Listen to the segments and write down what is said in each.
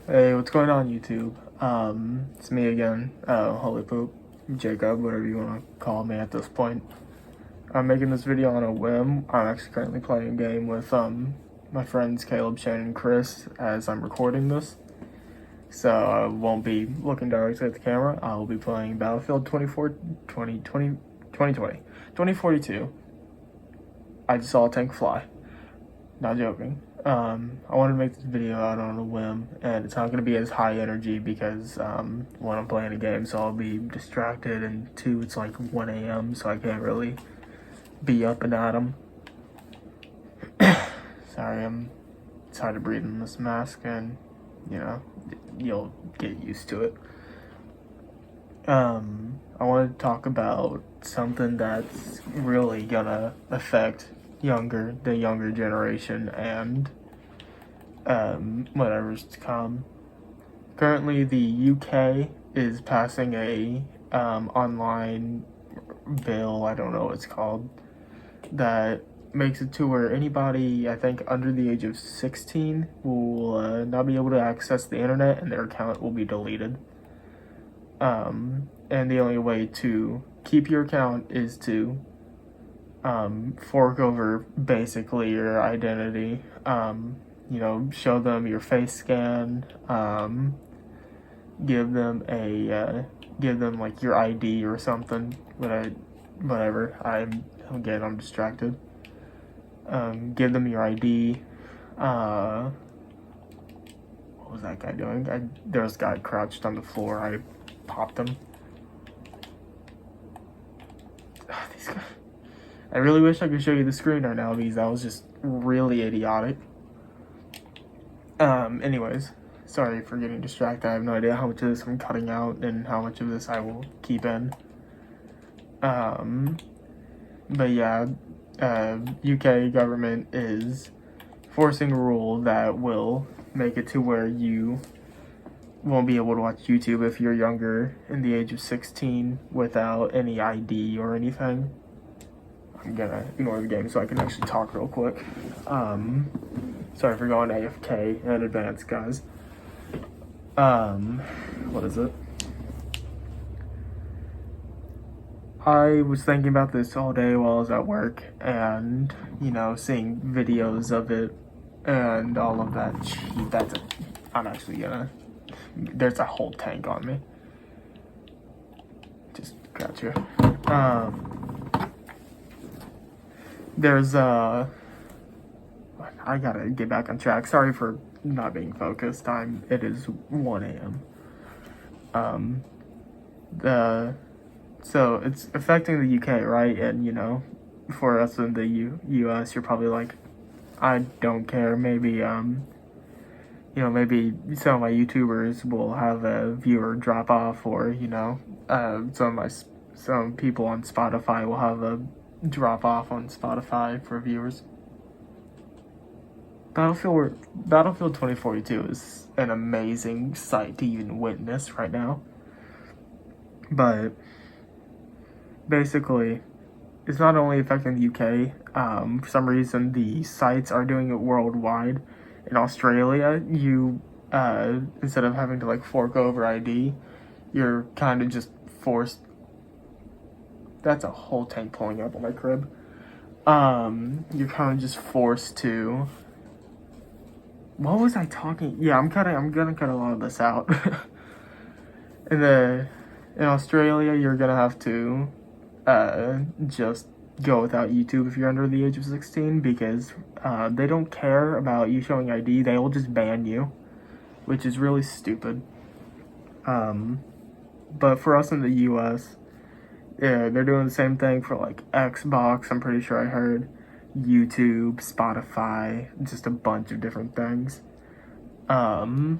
Hey, what's going on, YouTube? It's me again. Holy poop, Jacob, whatever you want to call me at this point. I'm making this video on a whim. I'm actually currently playing a game with my friends Caleb, Shane, and Chris as I'm recording this. So I won't be looking directly at the camera. I will be playing Battlefield 2042. I just saw a tank fly. Not joking. I wanted to make this video out on a whim, and it's not going to be as high energy because, one, I'm playing a game, so I'll be distracted, and two, it's like 1 a.m., so I can't really be up and at 'em. Sorry, it's hard to breathe in this mask, and, you know, you'll get used to it. I wanted to talk about something that's really gonna affect the younger generation and whatever's to come. Currently, the UK is passing a online bill, I don't know what it's called, that makes it to where anybody, I think, under the age of 16 will not be able to access the internet and their account will be deleted. And the only way to keep your account is to fork over basically your identity. Show them your face scan, give them like your ID or something. Whatever. I'm distracted. Give them your ID. What was that guy doing? There was a guy crouched on the floor. I popped him. These guys. I really wish I could show you the screen right now because that was just really idiotic. Anyways, sorry for getting distracted. I have no idea how much of this I'm cutting out and how much of this I will keep in. But yeah, UK government is forcing a rule that will make it to where you won't be able to watch YouTube if you're younger in the age of 16 without any ID or anything. I'm gonna ignore the game so I can actually talk real quick. Sorry for going AFK in advance, guys. What is it? I was thinking about this all day while I was at work and, seeing videos of it and all of that. I'm actually gonna, there's a whole tank on me. Just got you. I gotta get back on track. Sorry for not being focused. It is 1 a.m. So it's affecting the UK, right? And, for us in the US, you're probably like, I don't care. Maybe, maybe some of my YouTubers will have a viewer drop off, or, some people on Spotify will have a drop off on Spotify for viewers. Battlefield 2042 is an amazing sight to even witness right now. But basically, it's not only affecting the UK. For some reason, the sites are doing it worldwide. In Australia, you instead of having to like fork over ID, you're kind of just forced. That's a whole tank pulling up on my crib. You're kind of just forced to. What was I talking? Yeah, I'm gonna cut a lot of this out. In Australia, you're gonna have to just go without YouTube if you're under the age of 16 because they don't care about you showing ID. They will just ban you, which is really stupid. But for us in the US, yeah, they're doing the same thing for like Xbox. I'm pretty sure I heard. YouTube, Spotify, just a bunch of different things. Trying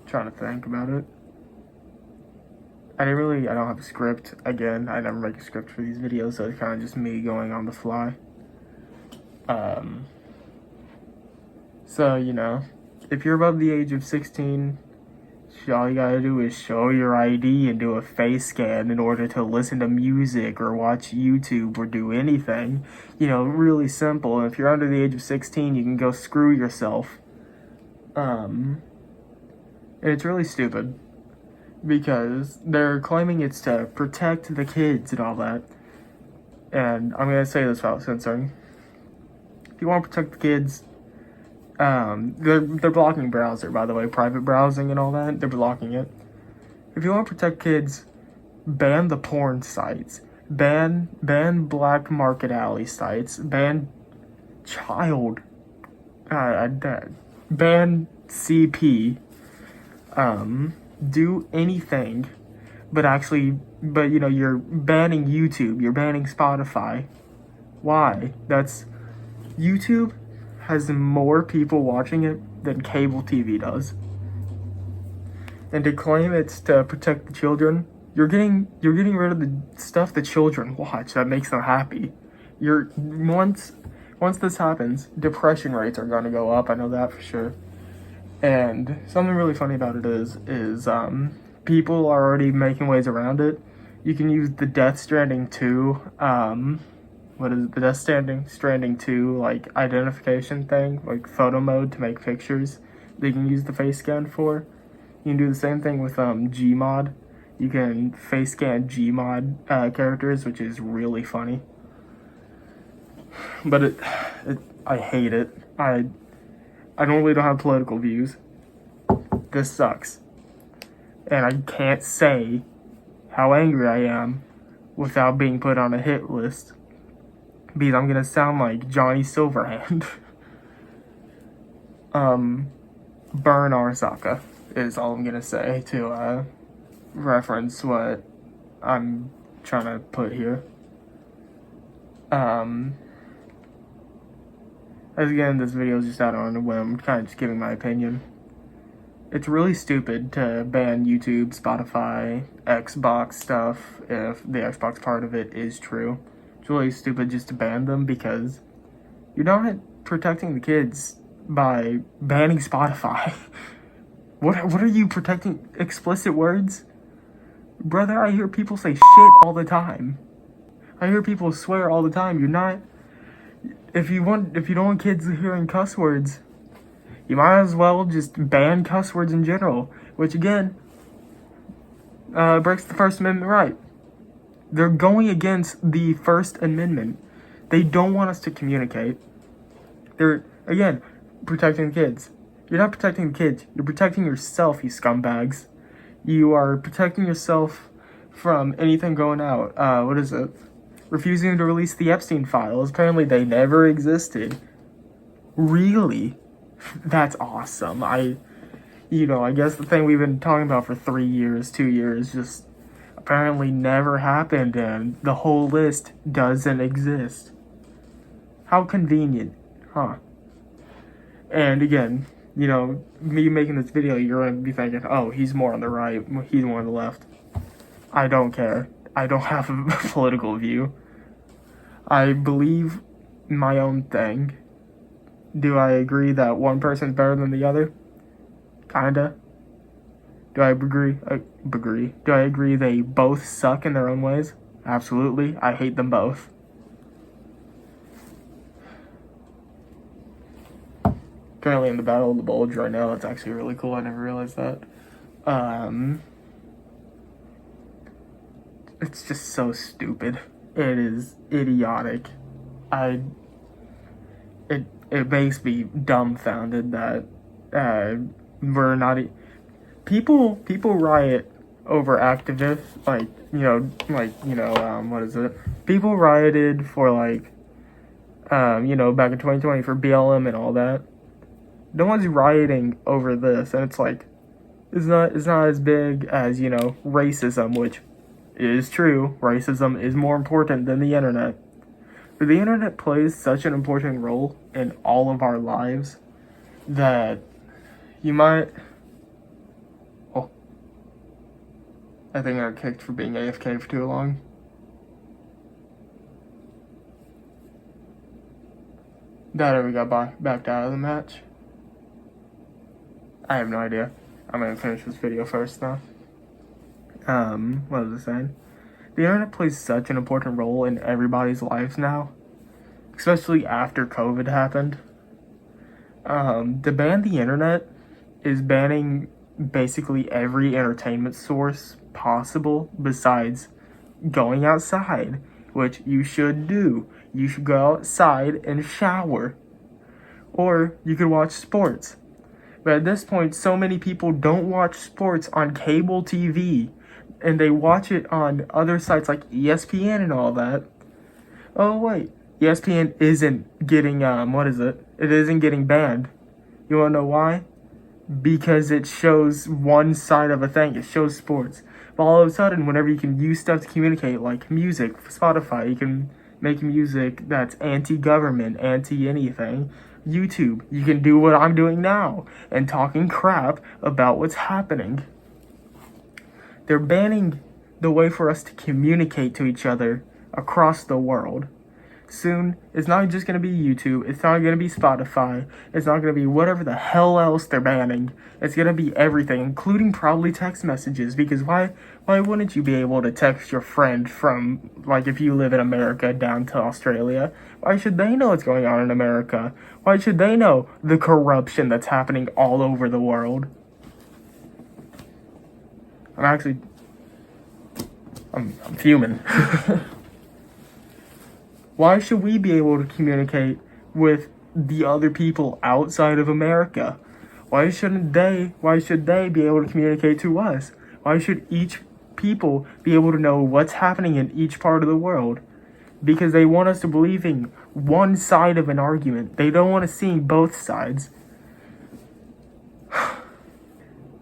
to think about it. I don't have a script. Again, I never make a script for these videos, so it's kind of just me going on the fly. So, if you're above the age of 16, all you gotta do is show your ID and do a face scan in order to listen to music or watch YouTube or do anything. Really simple. If you're under the age of 16, you can go screw yourself. And it's really stupid because they're claiming it's to protect the kids and all that. And I'm going to say this without censoring. If you want to protect the kids, they're blocking browser, by the way, private browsing and all that. They're blocking it. If you want to protect kids, ban the porn sites, ban black market alley sites, ban child, ban CP, do anything, but you know, you're banning YouTube, you're banning Spotify. Why? YouTube has more people watching it than cable TV does. And to claim it's to protect the children, you're getting rid of the stuff the children watch that makes them happy. Once this happens, depression rates are gonna go up. I know that for sure. And something really funny about it is people are already making ways around it. You can use the Death Stranding 2, the Death Stranding 2, like, identification thing, like photo mode to make pictures that you can use the face scan for. You can do the same thing with Gmod. You can face scan Gmod characters, which is really funny. But I hate it. I normally don't have political views. This sucks. And I can't say how angry I am without being put on a hit list, because I'm gonna sound like Johnny Silverhand. Burn Arzaka is all I'm gonna say to reference what I'm trying to put here. As again, this video is just out on a whim, kind of just giving my opinion. It's really stupid to ban YouTube, Spotify, Xbox stuff if the Xbox part of it is true. It's really stupid just to ban them because you're not protecting the kids by banning Spotify. What are you protecting? Explicit words? Brother, I hear people say shit all the time. I hear people swear all the time. You're not... If you don't want kids hearing cuss words, you might as well just ban cuss words in general, which again breaks the First Amendment right. They're going against the First Amendment. They don't want us to communicate. They're, again, protecting the kids. You're not protecting the kids. You're protecting yourself, you scumbags. You are protecting yourself from anything going out. What is it? Refusing to release the Epstein files. Apparently they never existed. Really? That's awesome. I guess the thing we've been talking about for 3 years, 2 years, just apparently never happened, and the whole list doesn't exist. How convenient, huh? And again, you know, me making this video, you're going to be thinking, oh, he's more on the right, he's more on the left. I don't care. I don't have a political view. I believe my own thing. Do I agree that one person's better than the other? Kinda. Do I agree? Do I agree they both suck in their own ways? Absolutely. I hate them both. Currently in the Battle of the Bulge right now. That's actually really cool. I never realized that. It's just so stupid. It is idiotic. It makes me dumbfounded that we're not... People riot over activists, what is it? People rioted for, back in 2020 for BLM and all that. No one's rioting over this, and it's like, it's not as big as, racism, which is true. Racism is more important than the internet. But the internet plays such an important role in all of our lives that you might... Oh. I think I got kicked for being AFK for too long. That we got backed out of the match. I have no idea. I'm gonna finish this video first though. What was I saying? The internet plays such an important role in everybody's lives now, especially after COVID happened. To ban the internet is banning basically every entertainment source possible besides going outside, which you should do. You should go outside and shower. Or you could watch sports. But at this point, so many people don't watch sports on cable TV, and they watch it on other sites like ESPN and all that. Oh wait, ESPN isn't getting It isn't getting banned. You wanna know why? Because it shows one side of a thing. It shows sports. But all of a sudden, whenever you can use stuff to communicate, like music, Spotify, you can make music that's anti-government, anti-anything. YouTube, you can do what I'm doing now and talking crap about what's happening. They're banning the way for us to communicate to each other across the world. Soon, it's not just going to be YouTube, it's not going to be Spotify, it's not going to be whatever the hell else they're banning. It's going to be everything, including probably text messages, because why wouldn't you be able to text your friend from, like, if you live in America down to Australia? Why should they know what's going on in America? Why should they know the corruption that's happening all over the world? I'm fuming. Why should we be able to communicate with the other people outside of America? Why should they be able to communicate to us? Why should each people be able to know what's happening in each part of the world? Because they want us to believe in one side of an argument. They don't want to see both sides.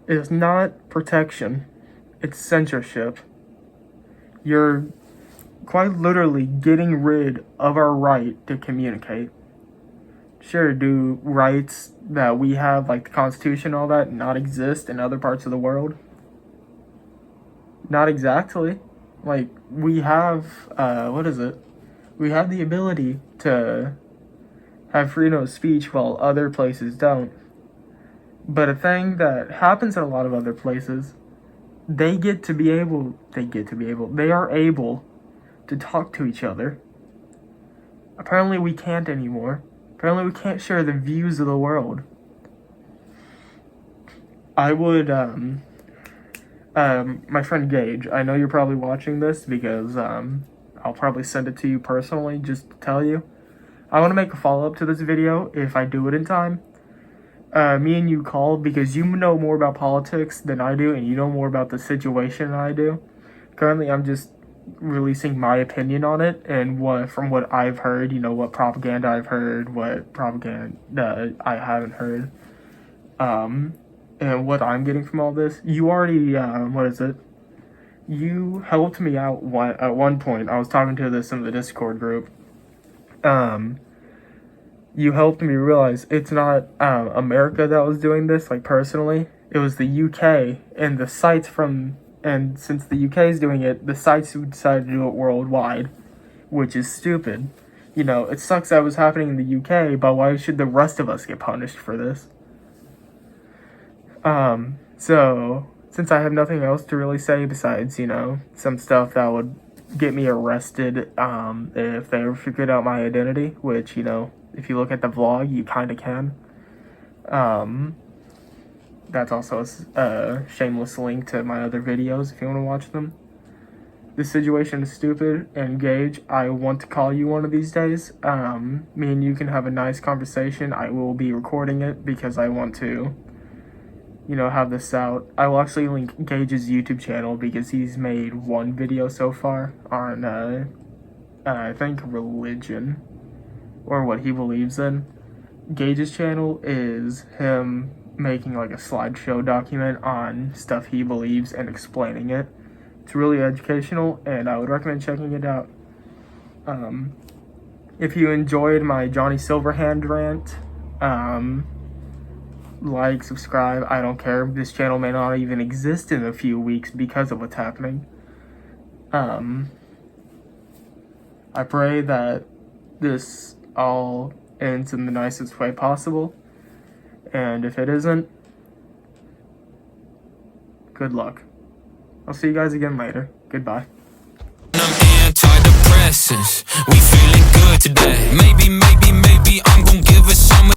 It's not protection. It's censorship. You're quite literally getting rid of our right to communicate. Sure, do rights that we have, like the Constitution and all that, not exist in other parts of the world? Not exactly. Like, we have, we have the ability to have freedom of speech while other places don't. But a thing that happens in a lot of other places, they are able to talk to each other. Apparently we can't anymore. Apparently we can't share the views of the world. I would, my friend Gage, I know you're probably watching this because, I'll probably send it to you personally just to tell you. I want to make a follow-up to this video if I do it in time. Me and you called because you know more about politics than I do and you know more about the situation than I do. Currently, I'm just releasing my opinion on it and from what I've heard, what propaganda I've heard, what propaganda I haven't heard, and what I'm getting from all this. You already, you helped me out at one point. I was talking to this in the Discord group. You helped me realize it's not America that was doing this, like personally. It was the UK and the sites and since the UK is doing it, the sites who decided to do it worldwide, which is stupid. It sucks that it was happening in the UK, but why should the rest of us get punished for this? So, since I have nothing else to really say besides, some stuff that would get me arrested, if they ever figured out my identity, which, if you look at the vlog, you kinda can. That's also a shameless link to my other videos if you want to watch them. This situation is stupid, and Gage, I want to call you one of these days. Me and you can have a nice conversation. I will be recording it because I want to, have this out. I will actually link Gage's YouTube channel because he's made one video so far on, I think, religion, or what he believes in. Gage's channel is him making like a slideshow document on stuff he believes and explaining it. It's really educational and I would recommend checking it out. If you enjoyed my Johnny Silverhand rant, like, subscribe, I don't care. This channel may not even exist in a few weeks because of what's happening. I pray that this all ends in the nicest way possible. And if it isn't, good luck. I'll see you guys again later. Goodbye. Antidepressants, we feeling good today. Maybe I'm gonna give it some